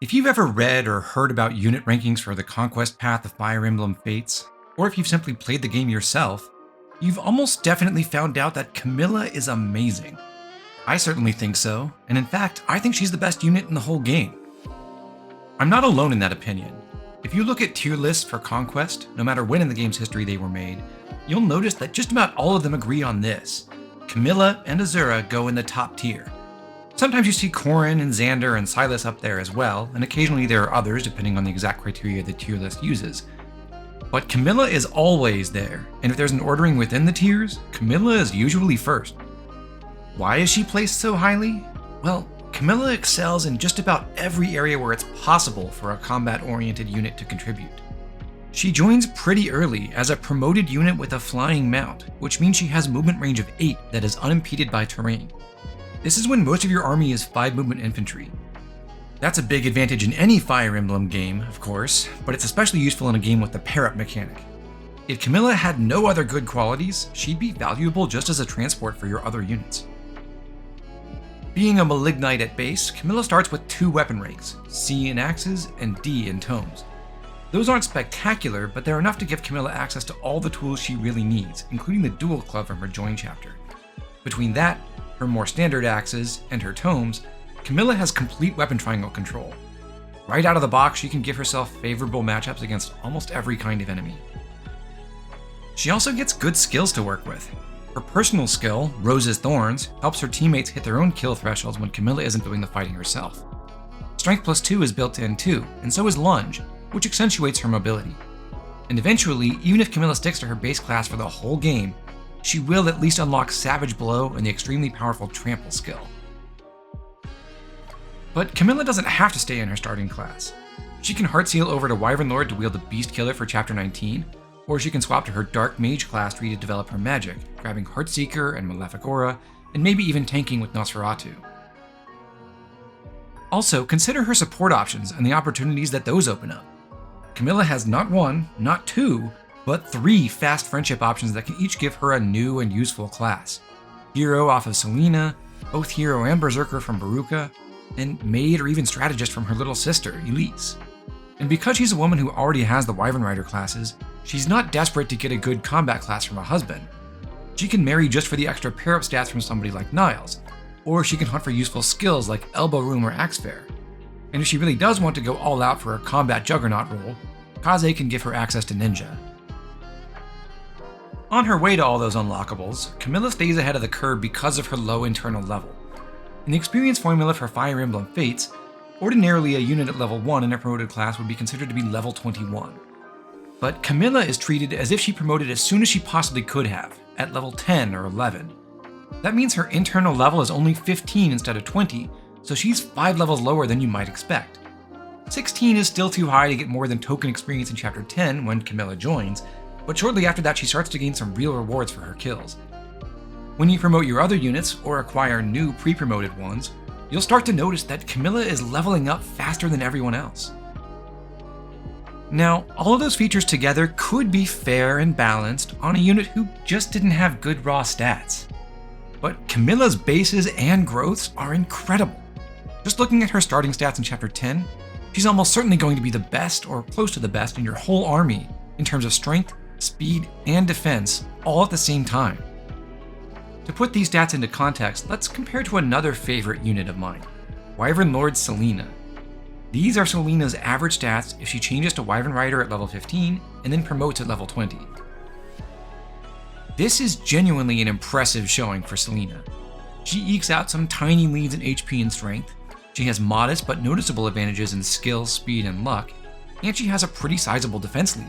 If you've ever read or heard about unit rankings for the conquest path of Fire Emblem Fates, or if you've simply played the game yourself, you've almost definitely found out that Camilla is amazing. I certainly think so, and in fact, I think she's the best unit in the whole game. I'm not alone in that opinion. If you look at tier lists for Conquest, no matter when in the game's history they were made, you'll notice that just about all of them agree on this. Camilla and Azura go in the top tier. Sometimes you see Corrin and Xander and Silas up there as well, and occasionally there are others depending on the exact criteria the tier list uses. But Camilla is always there, and if there's an ordering within the tiers, Camilla is usually first. Why is she placed so highly? Well, Camilla excels in just about every area where it's possible for a combat-oriented unit to contribute. She joins pretty early as a promoted unit with a flying mount, which means she has movement range of 8 that is unimpeded by terrain. This is when most of your army is 5 movement infantry. That's a big advantage in any Fire Emblem game, of course, but it's especially useful in a game with the pair-up mechanic. If Camilla had no other good qualities, she'd be valuable just as a transport for your other units. Being a Malig Knight at base, Camilla starts with 2 weapon ranks, C in axes and D in tomes. Those aren't spectacular, but they're enough to give Camilla access to all the tools she really needs, including the dual club from her join chapter. Between that, her more standard axes, and her tomes, Camilla has complete weapon triangle control. Right out of the box, she can give herself favorable matchups against almost every kind of enemy. She also gets good skills to work with. Her personal skill, Rose's Thorns, helps her teammates hit their own kill thresholds when Camilla isn't doing the fighting herself. Strength plus 2 is built in too, and so is Lunge, which accentuates her mobility. And eventually, even if Camilla sticks to her base class for the whole game, she will at least unlock Savage Blow and the extremely powerful Trample skill. But Camilla doesn't have to stay in her starting class. She can Heartseal over to Wyvern Lord to wield the Beast Killer for Chapter 19, or she can swap to her Dark Mage class tree to develop her magic, grabbing Heartseeker and Malefic Aura, and maybe even tanking with Nosferatu. Also, consider her support options and the opportunities that those open up. Camilla has not 1, not 2, but 3 fast friendship options that can each give her a new and useful class. Hero off of Selena, both Hero and Berserker from Baruka, and Maid or even Strategist from her little sister, Elise. And because she's a woman who already has the Wyvern Rider classes, she's not desperate to get a good combat class from a husband. She can marry just for the extra pair-up stats from somebody like Niles, or she can hunt for useful skills like Elbow Room or Axe Fair. And if she really does want to go all out for a combat juggernaut role, Kaze can give her access to Ninja. On her way to all those unlockables, Camilla stays ahead of the curve because of her low internal level. In the experience formula for Fire Emblem Fates, ordinarily a unit at level 1 in a promoted class would be considered to be level 21. But Camilla is treated as if she promoted as soon as she possibly could have, at level 10 or 11. That means her internal level is only 15 instead of 20, so she's 5 levels lower than you might expect. 16 is still too high to get more than token experience in Chapter 10 when Camilla joins, but shortly after that she starts to gain some real rewards for her kills. When you promote your other units or acquire new pre-promoted ones, you'll start to notice that Camilla is leveling up faster than everyone else. Now, all of those features together could be fair and balanced on a unit who just didn't have good raw stats. But Camilla's bases and growths are incredible. Just looking at her starting stats in Chapter 10, she's almost certainly going to be the best or close to the best in your whole army in terms of strength, speed, and defense all at the same time. To put these stats into context, let's compare to another favorite unit of mine, Wyvern Lord Selena. These are Selena's average stats if she changes to Wyvern Rider at level 15 and then promotes at level 20. This is genuinely an impressive showing for Selena. She ekes out some tiny leads in HP and strength, she has modest but noticeable advantages in skill, speed, and luck, and she has a pretty sizable defense lead.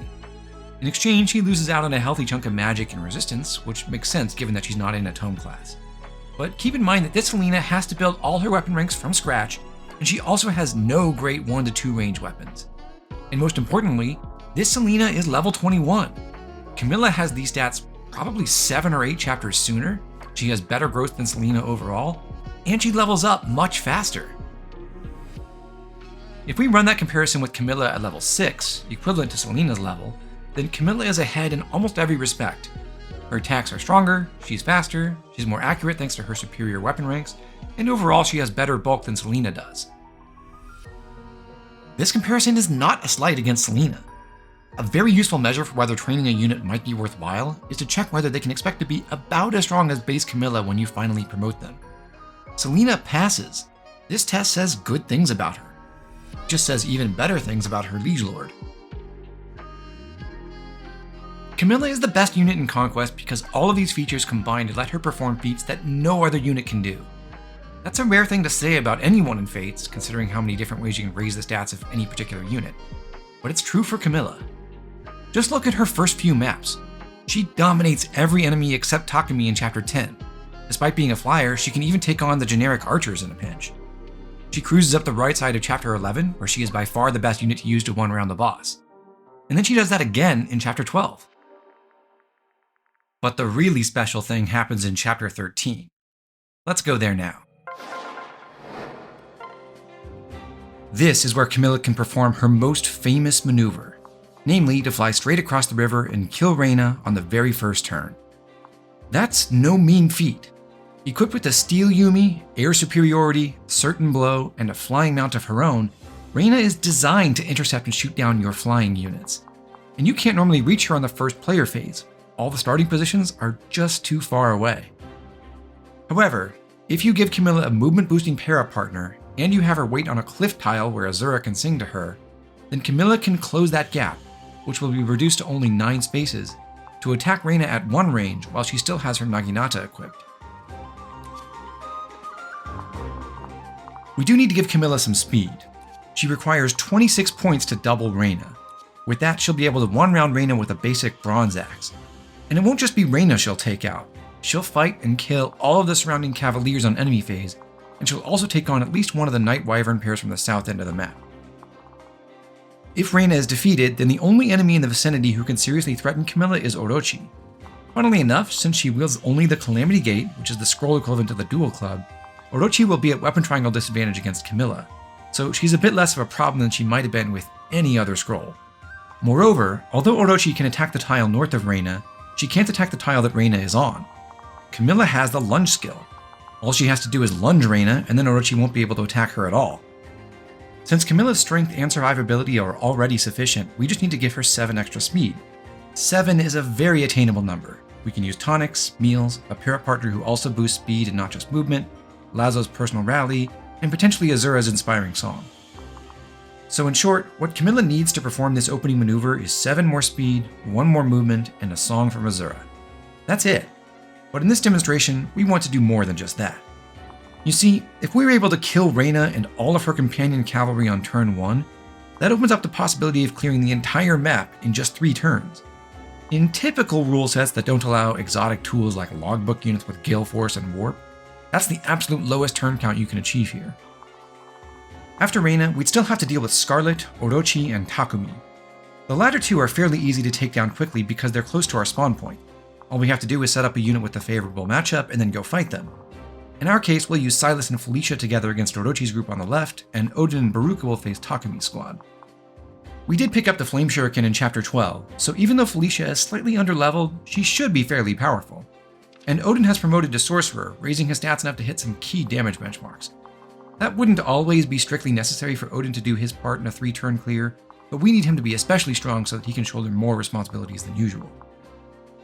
In exchange, she loses out on a healthy chunk of magic and resistance, which makes sense given that she's not in a tome class. But keep in mind that this Selena has to build all her weapon ranks from scratch, and she also has no great 1 to 2 range weapons. And most importantly, this Selena is level 21. Camilla has these stats probably 7 or 8 chapters sooner, she has better growth than Selena overall, and she levels up much faster. If we run that comparison with Camilla at level 6, equivalent to Selena's level, then Camilla is ahead in almost every respect. Her attacks are stronger, she's faster, she's more accurate thanks to her superior weapon ranks, and overall she has better bulk than Selena does. This comparison is not a slight against Selena. A very useful measure for whether training a unit might be worthwhile is to check whether they can expect to be about as strong as base Camilla when you finally promote them. Selena passes. This test says good things about her. It just says even better things about her liege lord. Camilla is the best unit in Conquest because all of these features combine to let her perform feats that no other unit can do. That's a rare thing to say about anyone in Fates, considering how many different ways you can raise the stats of any particular unit. But it's true for Camilla. Just look at her first few maps. She dominates every enemy except Takumi in Chapter 10. Despite being a flyer, she can even take on the generic archers in a pinch. She cruises up the right side of Chapter 11, where she is by far the best unit to use to one round the boss. And then she does that again in Chapter 12. But the really special thing happens in Chapter 13. Let's go there now. This is where Camilla can perform her most famous maneuver, namely to fly straight across the river and kill Reyna on the very first turn. That's no mean feat. Equipped with a Steel Yumi, Air Superiority, Certain Blow, and a flying mount of her own, Reyna is designed to intercept and shoot down your flying units. And you can't normally reach her on the first player phase. All the starting positions are just too far away. However, if you give Camilla a movement-boosting para partner, and you have her wait on a cliff tile where Azura can sing to her, then Camilla can close that gap, which will be reduced to only 9 spaces, to attack Reyna at 1 range while she still has her Naginata equipped. We do need to give Camilla some speed. She requires 26 points to double Reyna. With that, she'll be able to one-round Reyna with a basic Bronze Axe. And it won't just be Reyna she'll take out. She'll fight and kill all of the surrounding Cavaliers on enemy phase, and she'll also take on at least one of the Night Wyvern pairs from the south end of the map. If Reyna is defeated, then the only enemy in the vicinity who can seriously threaten Camilla is Orochi. Funnily enough, since she wields only the Calamity Gate, which is the scroll equivalent to the Duel Club, Orochi will be at weapon triangle disadvantage against Camilla, so she's a bit less of a problem than she might have been with any other scroll. Moreover, although Orochi can attack the tile north of Reyna, she can't attack the tile that Reyna is on. Camilla has the lunge skill. All she has to do is lunge Reyna, and then Orochi won't be able to attack her at all. Since Camilla's strength and survivability are already sufficient, we just need to give her 7 extra speed. 7 is a very attainable number. We can use tonics, meals, a para partner who also boosts speed and not just movement, Lazo's personal rally, and potentially Azura's inspiring song. So in short, what Camilla needs to perform this opening maneuver is 7 more speed, 1 more movement, and a song from Azura. That's it. But in this demonstration, we want to do more than just that. You see, if we were able to kill Reyna and all of her companion cavalry on turn 1, that opens up the possibility of clearing the entire map in just 3 turns. In typical rule sets that don't allow exotic tools like logbook units with Gale Force and Warp, that's the absolute lowest turn count you can achieve here. After Reyna, we'd still have to deal with Scarlet, Orochi, and Takumi. The latter 2 are fairly easy to take down quickly because they're close to our spawn point. All we have to do is set up a unit with a favorable matchup and then go fight them. In our case, we'll use Silas and Felicia together against Orochi's group on the left, and Odin and Baruka will face Takumi's squad. We did pick up the Flame Shuriken in Chapter 12, so even though Felicia is slightly underleveled, she should be fairly powerful. And Odin has promoted to Sorcerer, raising his stats enough to hit some key damage benchmarks. That wouldn't always be strictly necessary for Odin to do his part in a 3-turn clear, but we need him to be especially strong so that he can shoulder more responsibilities than usual.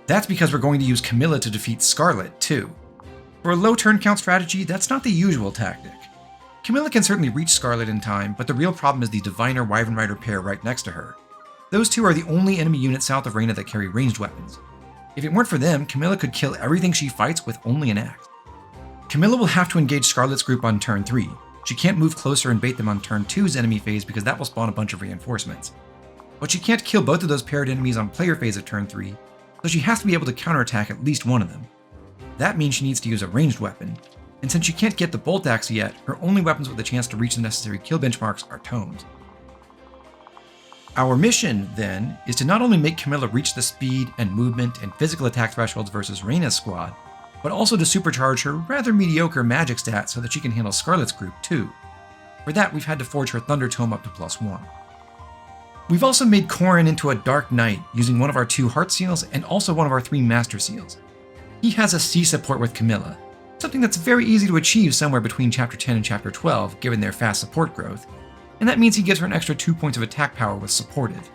That's because we're going to use Camilla to defeat Scarlet, too. For a low turn count strategy, that's not the usual tactic. Camilla can certainly reach Scarlet in time, but the real problem is the Diviner Wyvern Rider pair right next to her. Those 2 are the only enemy units south of Reyna that carry ranged weapons. If it weren't for them, Camilla could kill everything she fights with only an axe. Camilla will have to engage Scarlet's group on turn 3. She can't move closer and bait them on turn 2's enemy phase because that will spawn a bunch of reinforcements. But she can't kill both of those paired enemies on player phase of turn 3, so she has to be able to counterattack at least one of them. That means she needs to use a ranged weapon, and since she can't get the Bolt Axe yet, her only weapons with a chance to reach the necessary kill benchmarks are tomes. Our mission, then, is to not only make Camilla reach the speed and movement and physical attack thresholds versus Reyna's squad, but also to supercharge her rather mediocre magic stats so that she can handle Scarlet's group too. For that, we've had to forge her Thunder Tome up to +1. We've also made Corrin into a Dark Knight using one of our 2 Heart Seals and also one of our 3 Master Seals. He has a C support with Camilla, something that's very easy to achieve somewhere between Chapter 10 and Chapter 12 given their fast support growth, and that means he gives her an extra 2 points of attack power with supportive.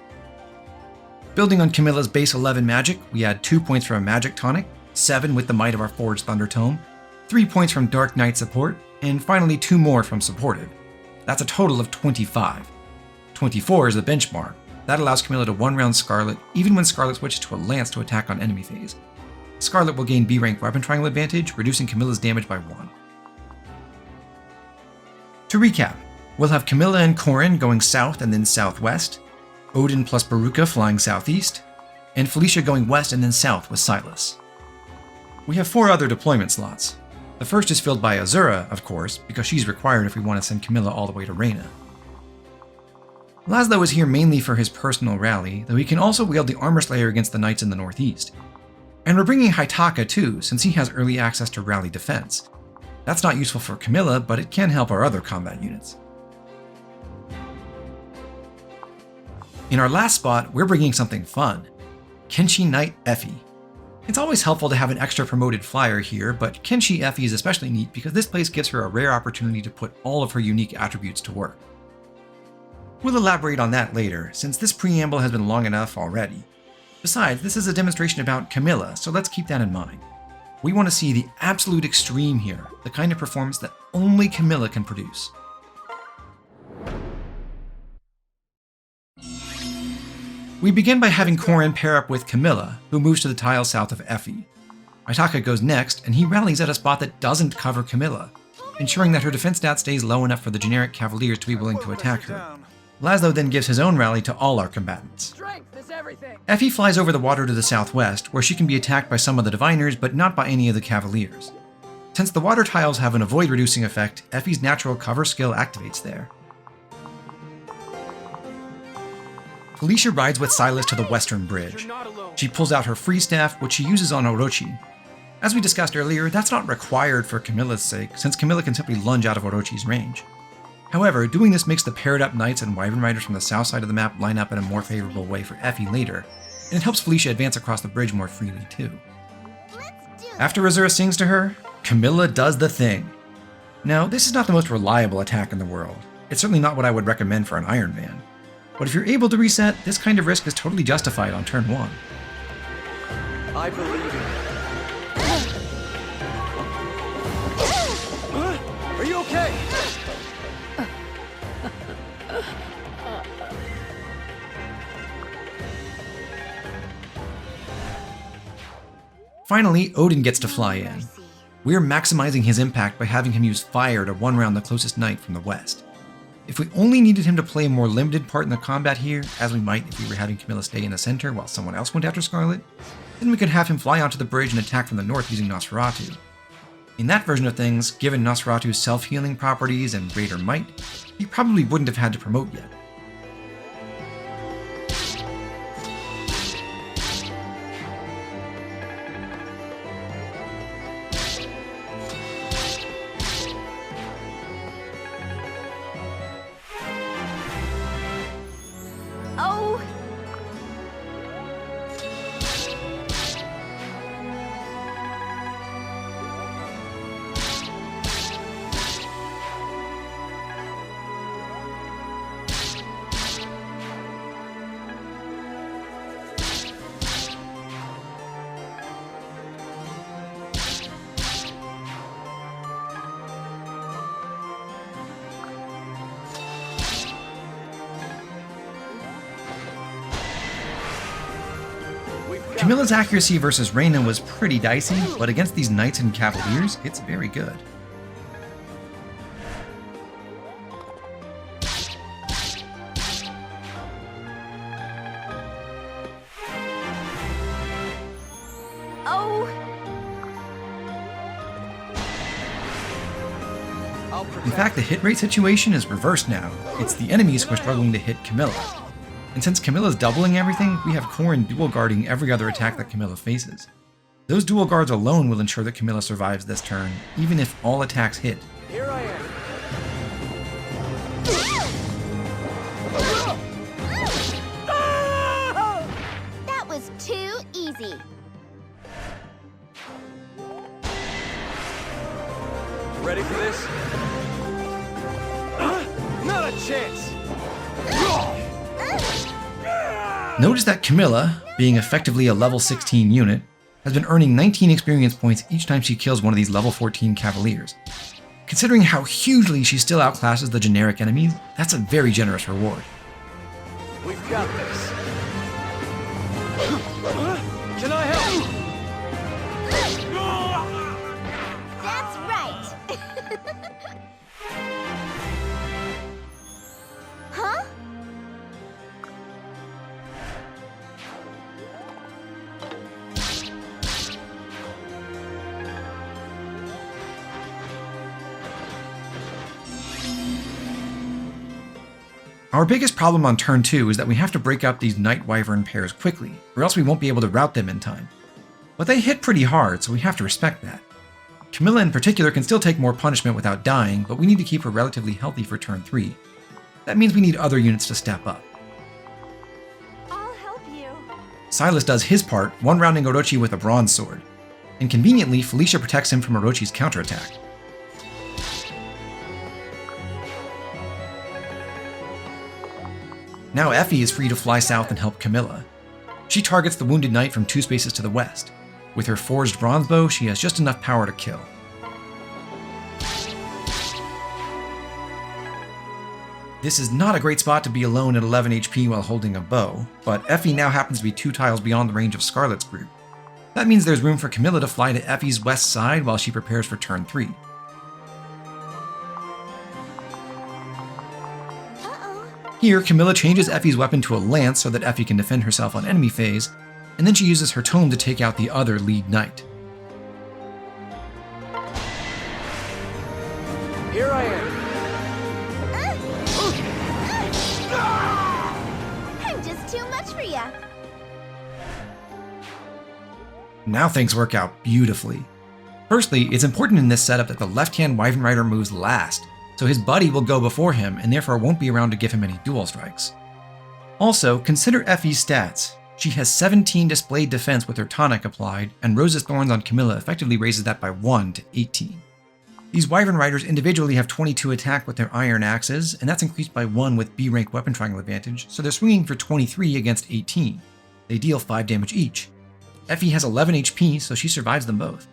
Building on Camilla's base 11 magic, we add 2 points from a magic tonic, 7 with the might of our Forged Thunder Tome, 3 points from Dark Knight support, and finally 2 more from supportive. That's a total of 25. 24 is the benchmark. That allows Camilla to 1-round Scarlet, even when Scarlet switches to a lance to attack on enemy phase. Scarlet will gain B-rank weapon triangle advantage, reducing Camilla's damage by 1. To recap, we'll have Camilla and Corrin going south and then southwest, Odin plus Baruka flying southeast, and Felicia going west and then south with Silas. We have 4 other deployment slots. The first is filled by Azura, of course, because she's required if we want to send Camilla all the way to Reyna. Laszlo is here mainly for his personal rally, though he can also wield the Armor Slayer against the Knights in the northeast. And we're bringing Haitaka too, since he has early access to rally defense. That's not useful for Camilla, but it can help our other combat units. In our last spot, we're bringing something fun. Kenshi Knight Effie. It's always helpful to have an extra promoted flyer here, but Kenshi Effie is especially neat because this place gives her a rare opportunity to put all of her unique attributes to work. We'll elaborate on that later, since this preamble has been long enough already. Besides, this is a demonstration about Camilla, so let's keep that in mind. We want to see the absolute extreme here, the kind of performance that only Camilla can produce. We begin by having Corrin pair up with Camilla, who moves to the tile south of Effie. Haitaka goes next, and he rallies at a spot that doesn't cover Camilla, ensuring that her defense stat stays low enough for the generic cavaliers to be willing to attack her. Laszlo then gives his own rally to all our combatants. Effie flies over the water to the southwest, where she can be attacked by some of the diviners, but not by any of the cavaliers. Since the water tiles have an avoid reducing effect, Effie's natural cover skill activates there. Felicia rides with Silas to the western bridge. She pulls out her free staff, which she uses on Orochi. As we discussed earlier, that's not required for Camilla's sake, since Camilla can simply lunge out of Orochi's range. However, doing this makes the paired up Knights and Wyvern Riders from the south side of the map line up in a more favorable way for Effie later, and it helps Felicia advance across the bridge more freely too. After Azura sings to her, Camilla does the thing. Now, this is not the most reliable attack in the world. It's certainly not what I would recommend for an Iron Man. But if you're able to reset, this kind of risk is totally justified on turn 1. I believe in you. Are you okay? Finally, Odin gets to fly in. We're maximizing his impact by having him use fire to one-round the closest knight from the west. If we only needed him to play a more limited part in the combat here, as we might if we were having Camilla stay in the center while someone else went after Scarlet, then we could have him fly onto the bridge and attack from the north using Nosferatu. In that version of things, given Nosferatu's self-healing properties and greater might, he probably wouldn't have had to promote yet. Camilla's accuracy versus Reyna was pretty dicey, but against these Knights and Cavaliers, it's very good. In fact, the hit rate situation is reversed now. It's the enemies who are struggling to hit Camilla. And since Camilla's doubling everything, we have Corrin dual guarding every other attack that Camilla faces. Those dual guards alone will ensure that Camilla survives this turn, even if all attacks hit. Here I am. That was too easy. Ready for this? Not a chance! Notice that Camilla, being effectively a level 16 unit, has been earning 19 experience points each time she kills one of these level 14 Cavaliers. Considering how hugely she still outclasses the generic enemies, that's a very generous reward. We've got this. Can I help? That's right. Huh? Our biggest problem on turn 2 is that we have to break up these Knight Wyvern pairs quickly, or else we won't be able to route them in time. But they hit pretty hard, so we have to respect that. Camilla in particular can still take more punishment without dying, but we need to keep her relatively healthy for turn 3. That means we need other units to step up. I'll help you. Silas does his part, one-rounding Orochi with a bronze sword. And conveniently, Felicia protects him from Orochi's counterattack. Now Effie is free to fly south and help Camilla. She targets the wounded knight from 2 spaces to the west. With her forged bronze bow, she has just enough power to kill. This is not a great spot to be alone at 11 HP while holding a bow, but Effie now happens to be 2 tiles beyond the range of Scarlet's group. That means there's room for Camilla to fly to Effie's west side while she prepares for turn 3. Here, Camilla changes Effie's weapon to a lance so that Effie can defend herself on enemy phase, and then she uses her tome to take out the other lead knight. Here I am. I'm just too much for ya. Now things work out beautifully. Firstly, it's important in this setup that the left-hand Wyvern Rider moves last, so his buddy will go before him and therefore won't be around to give him any dual strikes. Also, consider Effie's stats. She has 17 displayed defense with her tonic applied, and Rose's Thorns on Camilla effectively raises that by 1 to 18. These Wyvern Riders individually have 22 attack with their iron axes, and that's increased by 1 with B-rank weapon triangle advantage, so they're swinging for 23 against 18. They deal 5 damage each. Effie has 11 HP, so she survives them both.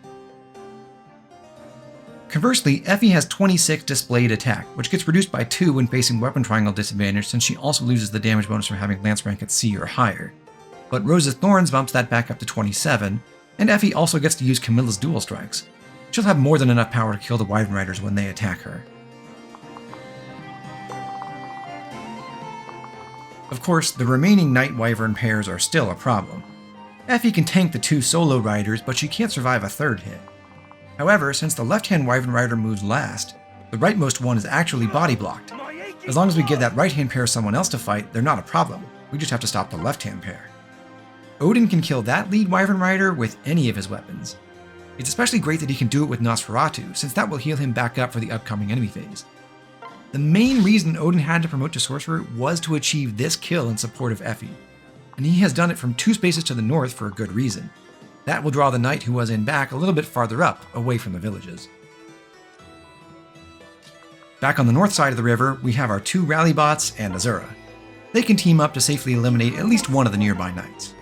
Conversely, Effie has 26 displayed attack, which gets reduced by 2 when facing weapon triangle disadvantage since she also loses the damage bonus from having lance rank at C or higher. But Rose's Thorns bumps that back up to 27, and Effie also gets to use Camilla's dual strikes. She'll have more than enough power to kill the Wyvern Riders when they attack her. Of course, the remaining Knight Wyvern pairs are still a problem. Effie can tank the 2 solo riders, but she can't survive a 3rd hit. However, since the left-hand Wyvern Rider moves last, the rightmost one is actually body blocked. As long as we give that right-hand pair someone else to fight, they're not a problem. We just have to stop the left-hand pair. Odin can kill that lead Wyvern Rider with any of his weapons. It's especially great that he can do it with Nosferatu, since that will heal him back up for the upcoming enemy phase. The main reason Odin had to promote to Sorcerer was to achieve this kill in support of Effie, and he has done it from 2 spaces to the north for a good reason. That will draw the knight who was in back a little bit farther up, away from the villages. Back on the north side of the river, we have our 2 rally bots and Azura. They can team up to safely eliminate at least one of the nearby knights.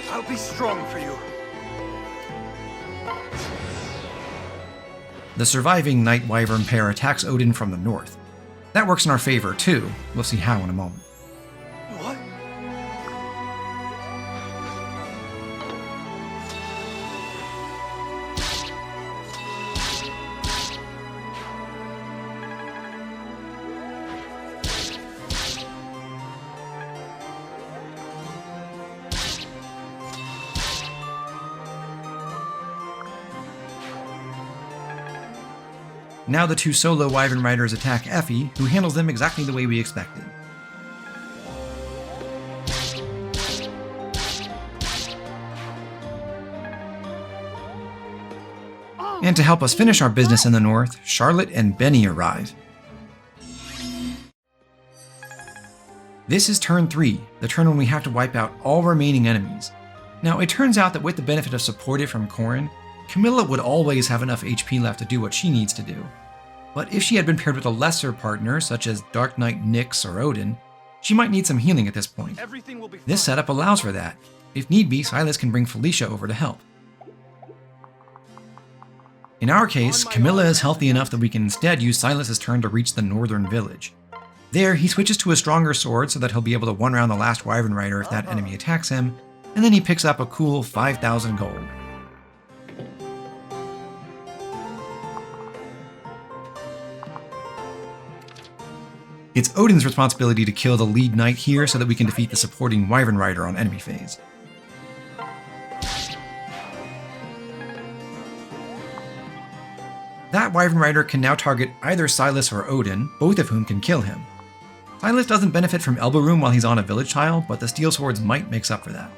I'll be strong for you. The surviving Knight Wyvern pair attacks Odin from the north. That works in our favor too, we'll see how in a moment. What? Now the 2 solo Wyvern Riders attack Effie, who handles them exactly the way we expected. And to help us finish our business in the north, Charlotte and Benny arrive. This is turn 3, the turn when we have to wipe out all remaining enemies. Now it turns out that with the benefit of supported from Corrin, Camilla would always have enough HP left to do what she needs to do. but if she had been paired with a lesser partner, such as Dark Knight Nyx or Odin, she might need some healing at this point. Everything will be This fine. setup allows for that. If need be, Silas can bring Felicia over to help. In our case, Camilla is healthy enough that we can instead use Silas's turn to reach the northern village. There, he switches to a stronger sword so that he'll be able to one-round the last Wyvern Rider if that enemy attacks him, and then he picks up a cool 5,000 gold. It's Odin's responsibility to kill the lead knight here so that we can defeat the supporting Wyvern Rider on enemy phase. That Wyvern Rider can now target either Silas or Odin, both of whom can kill him. Silas doesn't benefit from elbow room while he's on a village tile, but the steel swords might make up for that.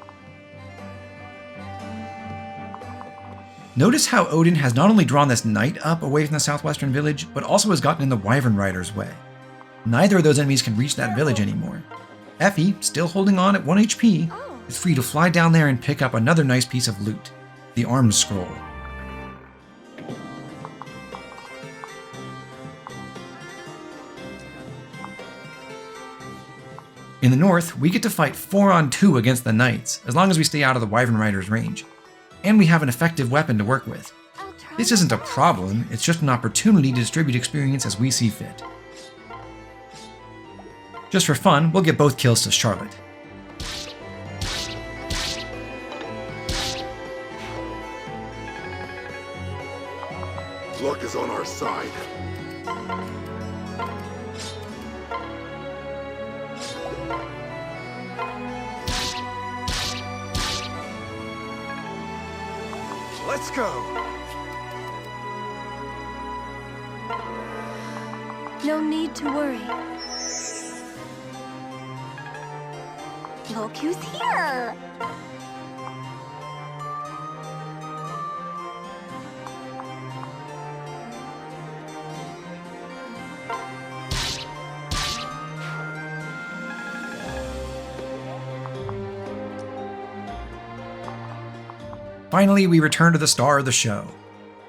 Notice how Odin has not only drawn this knight up away from the southwestern village, but also has gotten in the Wyvern Rider's way. Neither of those enemies can reach that village anymore. Effie, still holding on at 1 HP, is free to fly down there and pick up another nice piece of loot, the Arms Scroll. In the north, we get to fight 4-on-2 against the knights, as long as we stay out of the Wyvern Rider's range. And we have an effective weapon to work with. This isn't a problem, it's just an opportunity to distribute experience as we see fit. Just for fun, we'll get both kills to Charlotte. Luck is on our side. Let's go. No need to worry. Look who's here! Finally, we return to the star of the show.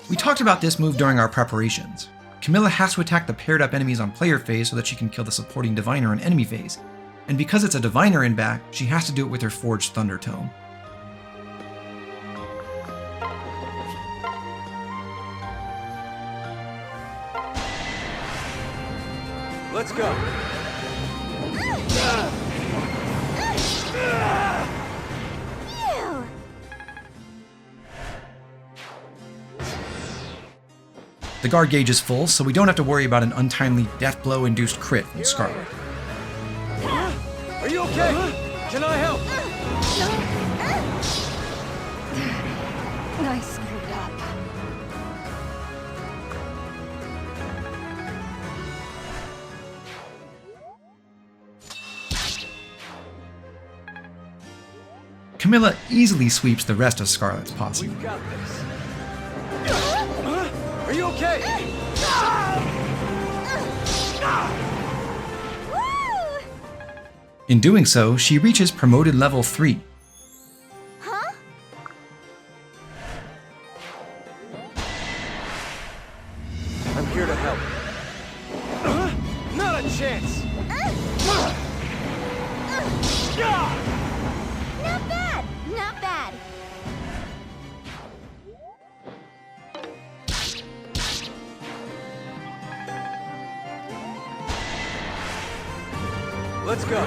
We talked about this move during our preparations. Camilla has to attack the paired up enemies on player phase so that she can kill the supporting diviner on enemy phase. And because it's a diviner in back, she has to do it with her forged Thunder Tome. Let's go. Phew! The guard gauge is full, so we don't have to worry about an untimely death blow induced crit from Scarlet. Are you okay? Can I help? I screwed up. Camilla easily sweeps the rest of Scarlet's posse. We've got this. Are you okay? Woo! In doing so, she reaches promoted level 3. Huh? I'm here to help. Not a chance. Not bad, not bad. Let's go.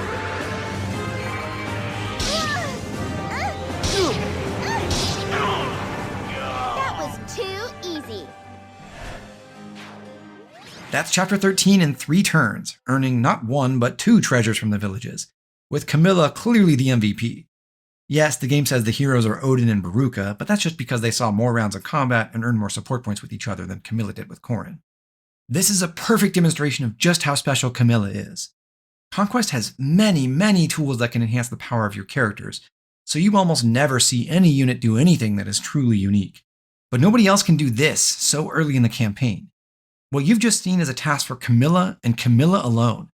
That was too easy. That's chapter 13 in 3 turns, earning not 1 but 2 treasures from the villages, with Camilla clearly the MVP. Yes, the game says the heroes are Odin and Baruka, but that's just because they saw more rounds of combat and earned more support points with each other than Camilla did with Corrin. This is a perfect demonstration of just how special Camilla is. Conquest has many tools that can enhance the power of your characters, so you almost never see any unit do anything that is truly unique. But nobody else can do this so early in the campaign. What you've just seen is a task for Camilla and Camilla alone.